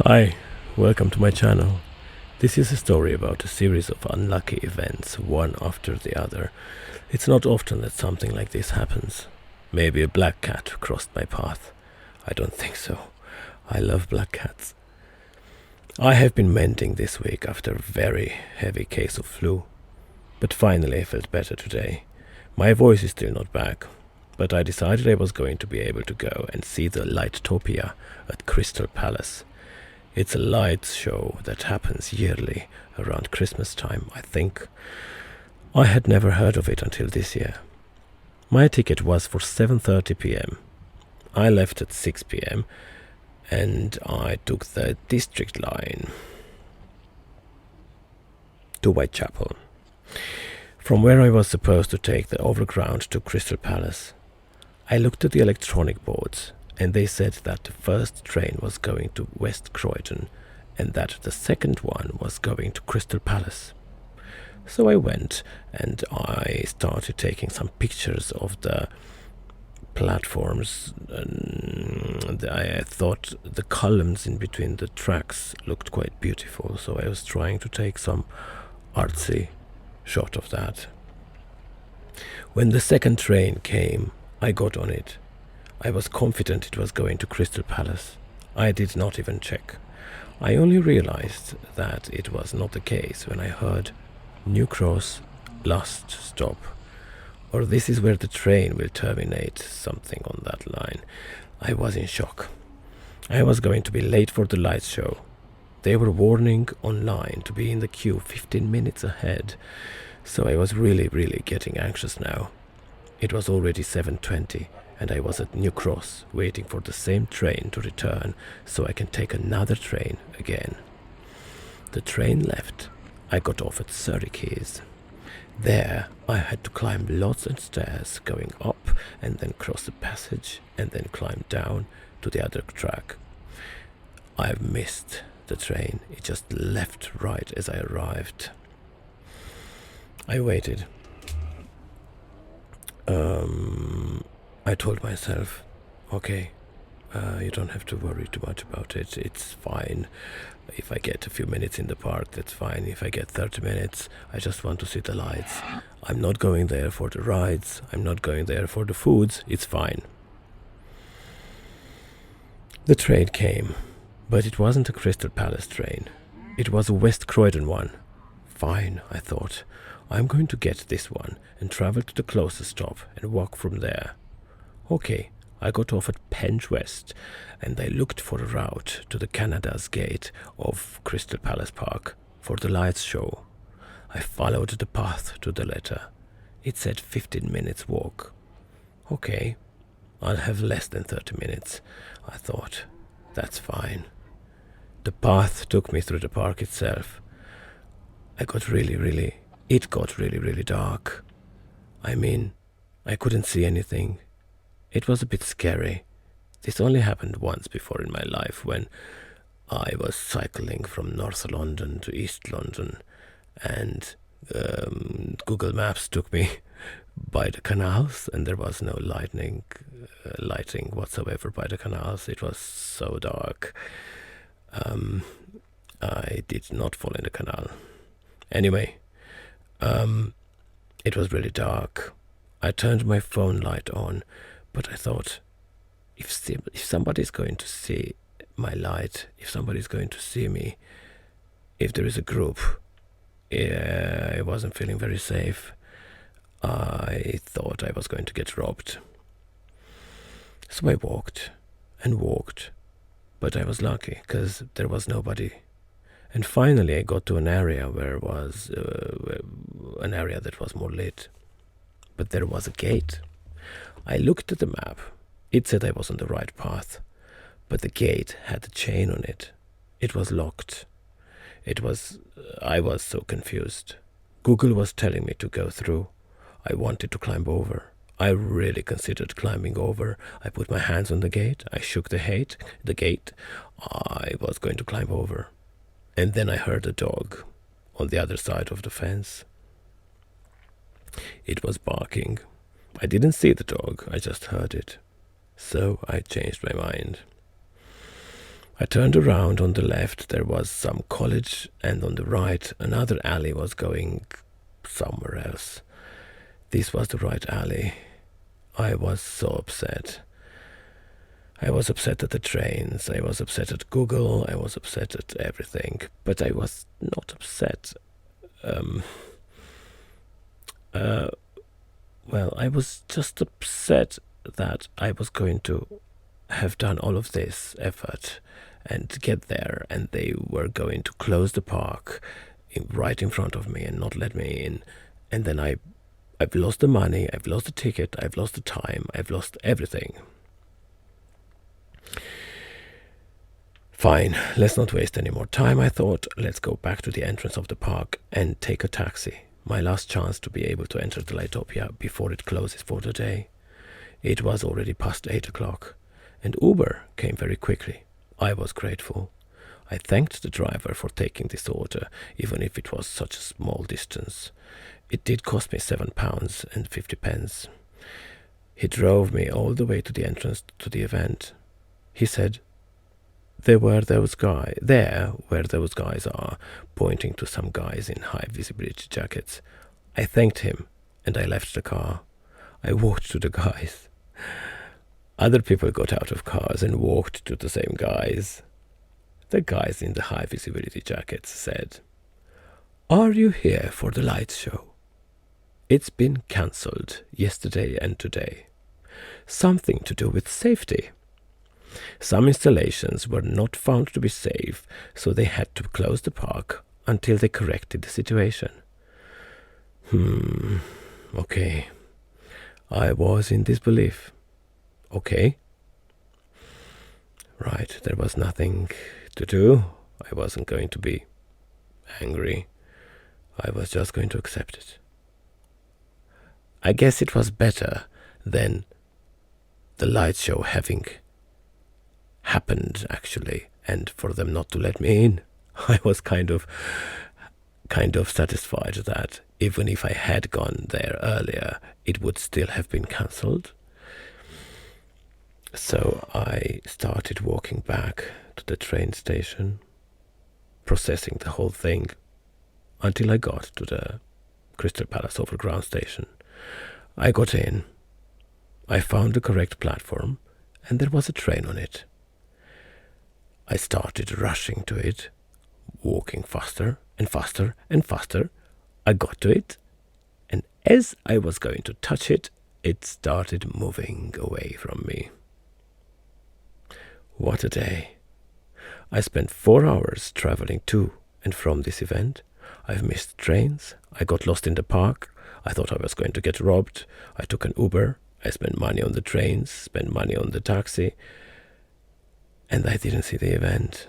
Hi, welcome to my channel. This is a story about a series of unlucky events, one after the other. It's not often that something like this happens. Maybe a black cat crossed my path. I don't think so. I love black cats. I have been mending this week after a very heavy case of flu, but finally I felt better today. My voice is still not back, but I decided I was going to be able to go and see the Lightopia at Crystal Palace. It's a lights show that happens yearly around Christmas time, I think. I had never heard of it until this year. My ticket was for 7:30 p.m. I left at 6 p.m. and I took the district line to Whitechapel, from where I was supposed to take the overground to Crystal Palace. I looked at the electronic boards, and they said that the first train was going to West Croydon and that the second one was going to Crystal Palace. So I went and I started taking some pictures of the platforms, and I thought the columns in between the tracks looked quite beautiful, so I was trying to take some artsy shot of that. When the second train came, I got on it. I was confident it was going to Crystal Palace. I did not even check. I only realized that it was not the case when I heard New Cross, last stop, or this is where the train will terminate, something on that line. I was in shock. I was going to be late for the lights show. They were warning online to be in the queue 15 minutes ahead, so I was really getting anxious now. It was already 7:20 and I was at New Cross waiting for the same train to return so I can take another train again. The train left. I got off at Surrey Quays. There I had to climb lots of stairs, going up and then cross a passage and then climb down to the other track. I missed the train. It just left right as I arrived. I waited. I told myself, okay, you don't have to worry too much about it. It's fine. If I get a few minutes in the park, that's fine. If I get 30 minutes, I just want to see the lights. I'm not going there for the rides. I'm not going there for the foods. It's fine. The train came, but it wasn't a Crystal Palace train. It was a West Croydon one. Fine, I thought. I'm going to get this one and travel to the closest stop and walk from there. Okay, I got off at Penge West and I looked for a route to the Canada's Gate of Crystal Palace Park for the lights show. I followed the path to the letter. It said 15 minutes walk. Okay, I'll have less than 30 minutes, I thought. That's fine. The path took me through the park itself. It got really dark. I mean, I couldn't see anything. It was a bit scary. This only happened once before in my life when I was cycling from North London to East London and Google Maps took me by the canals and there was no lighting whatsoever by the canals. It was so dark. I did not fall in the canal. Anyway, it was really dark. I turned my phone light on, but I thought, if somebody's going to see my light, if somebody's going to see me, if there is a group, I wasn't feeling very safe. I thought I was going to get robbed. So I walked and walked, but I was lucky because there was nobody. And finally I got to an area where was an area that was more lit. But there was a gate. I looked at the map. It said I was on the right path, but the gate had a chain on it. It was locked. I was so confused. Google was telling me to go through. I wanted to climb over. I really considered climbing over. I put my hands on the gate. I shook the gate. I was going to climb over. And then I heard a dog on the other side of the fence. It was barking. I didn't see the dog, I just heard it. So I changed my mind. I turned around. On the left there was some college, and on the right another alley was going somewhere else. This was the right alley. I was so upset. I was upset at the trains, I was upset at Google, I was upset at everything, but I was not upset. Um, uh, well, I was just upset that I was going to have done all of this effort and get there, and they were going to close the park right in front of me and not let me in. And then I've lost the money, I've lost the ticket, I've lost the time, I've lost everything. Fine, let's not waste any more time, I thought. Let's go back to the entrance of the park and take a taxi. My last chance to be able to enter the Lightopia before it closes for the day. It was already past 8 o'clock, and Uber came very quickly. I was grateful. I thanked the driver for taking this order, even if it was such a small distance. It did cost me £7.50. He drove me all the way to the entrance to the event. He said, There where those guys are, pointing to some guys in high visibility jackets. I thanked him, and I left the car. I walked to the guys. Other people got out of cars and walked to the same guys. The guys in the high visibility jackets said, Are you here for the light show? It's been cancelled yesterday and today. Something to do with safety. Some installations were not found to be safe, so they had to close the park until they corrected the situation. Okay. I was in disbelief. Okay. Right, there was nothing to do. I wasn't going to be angry. I was just going to accept it. I guess it was better than the light show having happened, actually, and for them not to let me in. I was kind of satisfied that even if I had gone there earlier, it would still have been cancelled. So I started walking back to the train station, processing the whole thing, until I got to the Crystal Palace Overground station. I got in. I found the correct platform, and there was a train on it. I started rushing to it, walking faster and faster and faster. I got to it, and as I was going to touch it, it started moving away from me. What a day. I spent 4 hours traveling to and from this event. I've missed trains. I got lost in the park. I thought I was going to get robbed. I took an Uber. I spent money on the trains, spent money on the taxi, and I didn't see the event.